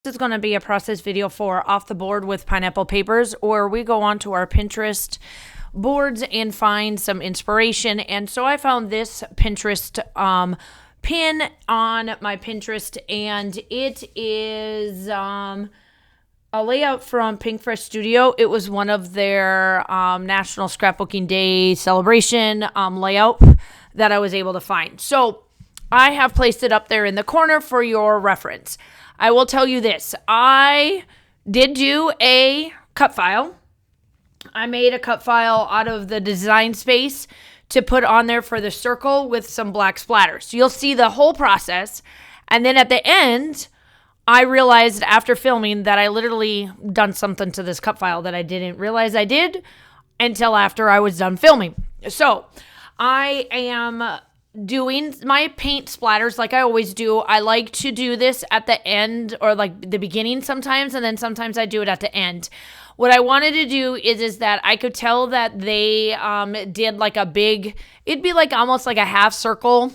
is going to be a process video for Off the Board with Pineapple Papers, or we go onto our Pinterest boards and find some inspiration. And so I found this Pinterest pin on my Pinterest, and it is a layout from Pink Fresh Studio. It was one of their National Scrapbooking Day celebration layout that I was able to find. So I have placed it up there in the corner for your reference. I will tell you this. I did do a cut file. I made a cut file out of the design space to put on there for the circle with some black splatters. You'll see the whole process. And then at the end, I realized after filming that I literally done something to this cut file that I didn't realize I did until after I was done filming. So I am doing my paint splatters like I always do. I like to do this at the end or like the beginning sometimes, and then sometimes I do it at the end. What I wanted to do is that I could tell that they did like a big, it'd be like almost like a half circle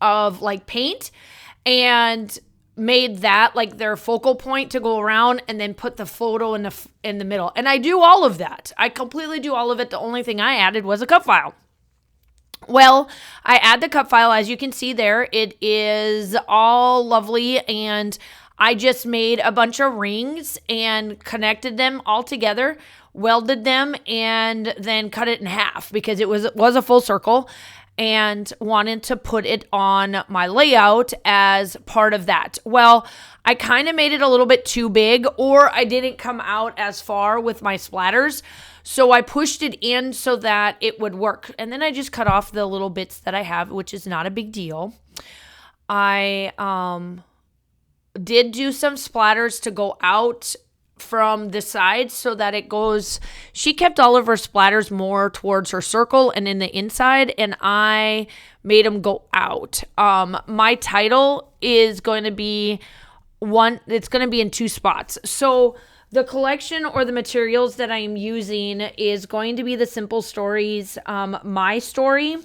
of like paint, and made that like their focal point to go around, and then put the photo in the middle. And I do all of that. I completely do all of it. The only thing I added was a cut file. Well, I add the cut file. As you can see there, it is all lovely, and I just made a bunch of rings and connected them all together, welded them, and then cut it in half because it was a full circle, and wanted to put it on my layout as part of that. Well, I kind of made it a little bit too big, or I didn't come out as far with my splatters. So I pushed it in so that it would work. And then I just cut off the little bits that I have, which is not a big deal. I did do some splatters to go out from the sides so that it goes, she kept all of her splatters more towards her circle and in the inside, and I made them go out. My title is going to be it's going to be in two spots. So the collection or the materials that I am using is going to be the Simple Stories, My Story.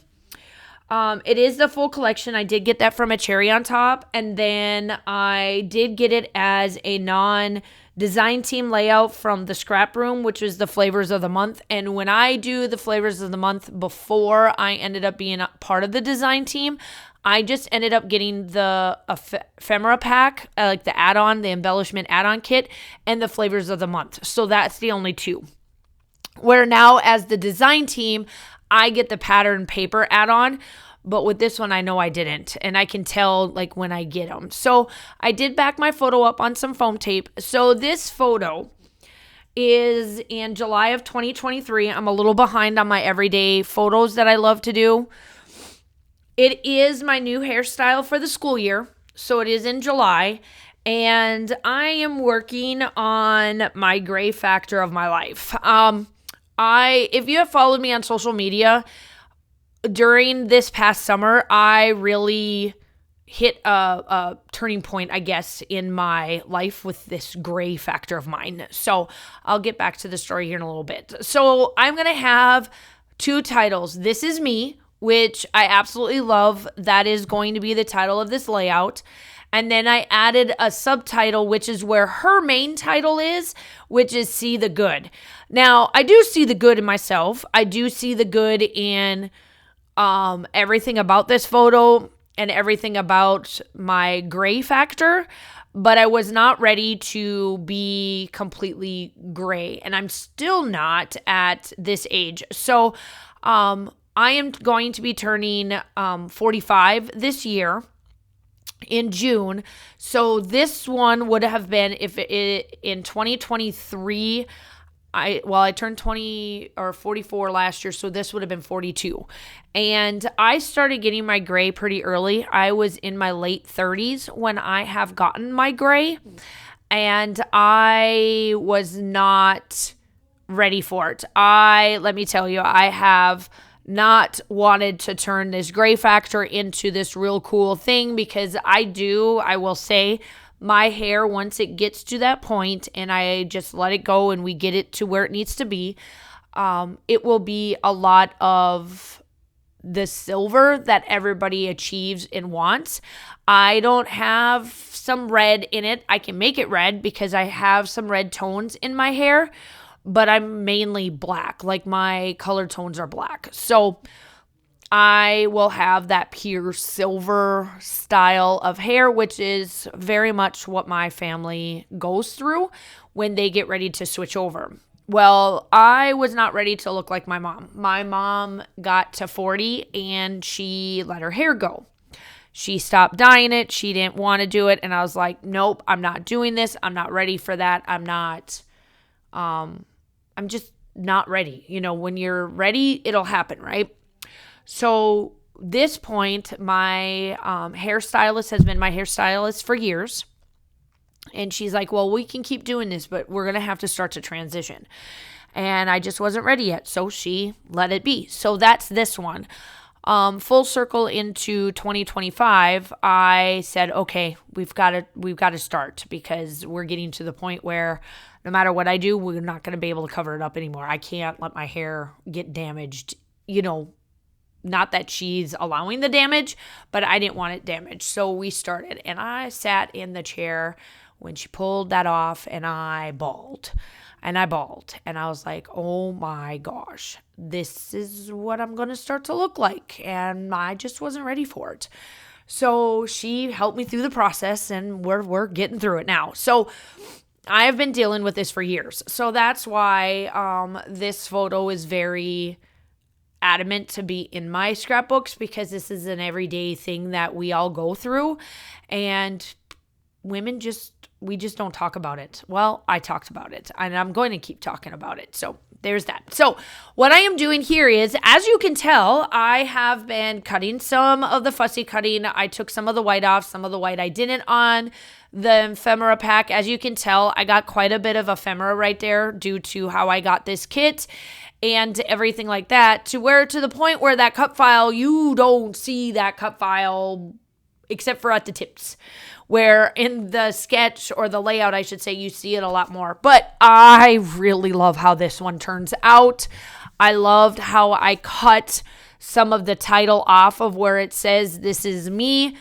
It is the full collection. I did get that from a cherry on top. And then I did get it as a non-design team layout from the Scrap Room, which is the Flavors of the Month. And when I do the Flavors of the Month before I ended up being a part of the design team, I just ended up getting the ephemera pack, like the add-on, the embellishment add-on kit, and the Flavors of the Month. So that's the only two. Where now as the design team, I get the pattern paper add-on, but with this one, I know I didn't, and I can tell like when I get them. So I did back my photo up on some foam tape. So this photo is in July of 2023. I'm a little behind on my everyday photos that I love to do. It is my new hairstyle for the school year, so it is in July, and I am working on my gray factor of my life. If you have followed me on social media, during this past summer, I really hit a turning point, I guess, in my life with this gray factor of mine. So I'll get back to the story here in a little bit. So I'm going to have two titles. This is me, which I absolutely love. That is going to be the title of this layout. And then I added a subtitle, which is where her main title is, which is See the Good. Now, I do see the good in myself. I do see the good in everything about this photo and everything about my gray factor, but I was not ready to be completely gray, and I'm still not at this age. So, I am going to be turning 45 this year in June. So this one would have been in 2023. I turned 20 or 44 last year, so this would have been 42. And I started getting my gray pretty early. I was in my late 30s when I have gotten my gray, and I was not ready for it. Let me tell you, I have not wanted to turn this gray factor into this real cool thing, because I will say, my hair, once it gets to that point and I just let it go and we get it to where it needs to be, it will be a lot of the silver that everybody achieves and wants. I don't have some red in it. I can make it red because I have some red tones in my hair, but I'm mainly black. Like my color tones are black. So I will have that pure silver style of hair, which is very much what my family goes through when they get ready to switch over. Well, I was not ready to look like my mom. My mom got to 40 and she let her hair go. She stopped dyeing it. She didn't want to do it. And I was like, nope, I'm not doing this. I'm not ready for that. I'm just not ready. You know, when you're ready, it'll happen, right? So this point, my hairstylist has been my hairstylist for years. And she's like, well, we can keep doing this, but we're going to have to start to transition. And I just wasn't ready yet. So she let it be. So that's this one. Full circle into 2025, I said, okay, we've got to start because we're getting to the point where no matter what I do, we're not going to be able to cover it up anymore. I can't let my hair get damaged, you know. Not that she's allowing the damage, but I didn't want it damaged. So we started, and I sat in the chair when she pulled that off, and I bawled. And I was like, oh my gosh, this is what I'm going to start to look like. And I just wasn't ready for it. So she helped me through the process, and we're getting through it now. So I have been dealing with this for years. So that's why this photo is very adamant to be in my scrapbooks, because this is an everyday thing that we all go through, and women we just don't talk about it. Well, I talked about it, and I'm going to keep talking about it. So there's that. So what I am doing here is, as you can tell, I have been cutting some of the fussy cutting. I took some of the white off, some of the white I didn't on the ephemera pack. As you can tell, I got quite a bit of ephemera right there due to how I got this kit and everything like that, to the point where that cut file, you don't see that cut file except for at the tips, where in the sketch, or the layout, I should say, you see it a lot more. But I really love how this one turns out. I loved how I cut some of the title off of where it says "This is me"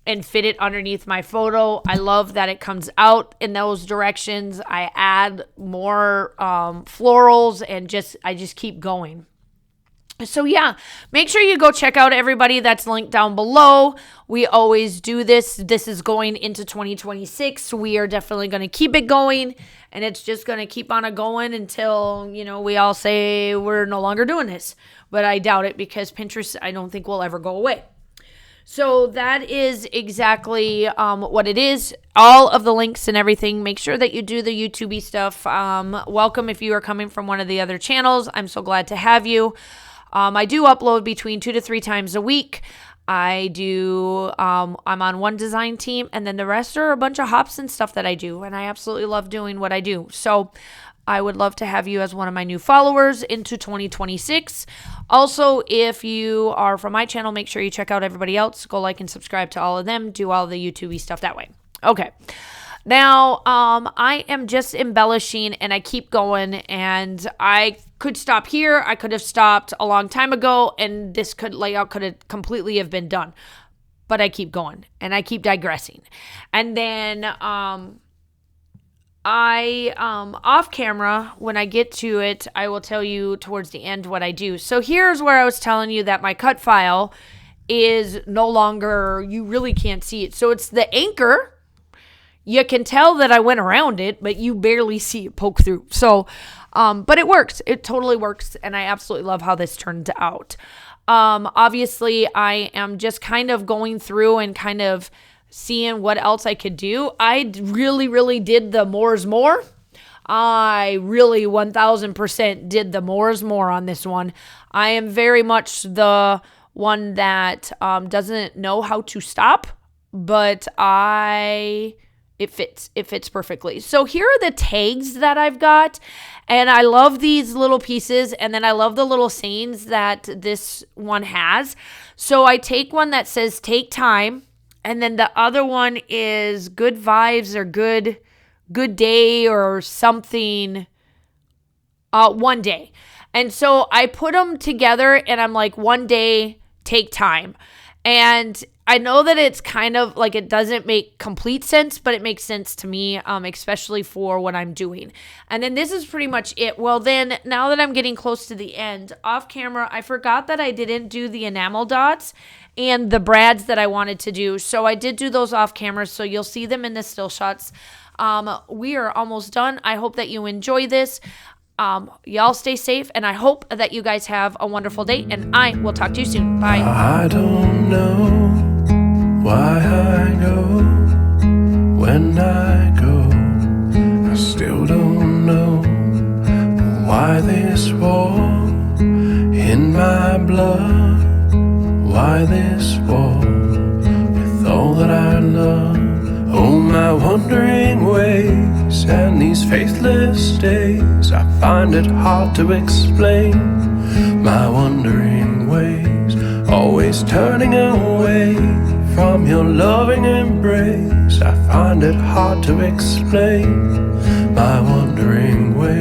and fit it underneath my photo. I love that it comes out in those directions. I add more florals, and I just keep going. So yeah, make sure you go check out everybody. That's linked down below. We always do this. This is going into 2026. We are definitely going to keep it going, and it's just going to keep on going until, you know, we all say we're no longer doing this. But I doubt it, because Pinterest, I don't think, will ever go away. So that is exactly what it is. All of the links and everything. Make sure that you do the YouTube stuff. Welcome if you are coming from one of the other channels. I'm so glad to have you. I do upload between 2 to 3 times a week. I'm on one design team, and then the rest are a bunch of hops and stuff that I do, and I absolutely love doing what I do. So I would love to have you as one of my new followers into 2026. Also, if you are from my channel, make sure you check out everybody else. Go like and subscribe to all of them. Do all the YouTube stuff that way. Okay. Now, I am just embellishing, and I keep going, and I could stop here. I could have stopped a long time ago, and this layout could have completely have been done. But I keep going, and I keep digressing. And then off camera, when I get to it, I will tell you towards the end what I do. So here's where I was telling you that my cut file is no longer, you really can't see it. So it's the anchor. You can tell that I went around it, but you barely see it poke through. So, but it works. It totally works. And I absolutely love how this turned out. Obviously, I am just kind of going through and kind of seeing what else I could do. I really, really did the more is more. I really 1000% did the more is more on this one. I am very much the one that doesn't know how to stop, but it fits perfectly. So here are the tags that I've got, and I love these little pieces, and then I love the little sayings that this one has. So I take one that says take time, and then the other one is good vibes or good day or something, one day. And so I put them together and I'm like, one day, take time. And I know that it's kind of like it doesn't make complete sense, but it makes sense to me, especially for what I'm doing. And then this is pretty much it. Well, then now that I'm getting close to the end, off camera, I forgot that I didn't do the enamel dots and the brads that I wanted to do. So I did do those off camera, so you'll see them in the still shots. We are almost done. I hope that you enjoy this. Y'all stay safe, and I hope that you guys have a wonderful day, and I will talk to you soon. Bye. I don't know why I go when I go. I still don't know why this war in my blood. Why this war with all that I love. Oh, my wandering ways and these faithless days, I find it hard to explain. My wandering ways, always turning away from your loving embrace, I find it hard to explain. My wandering ways.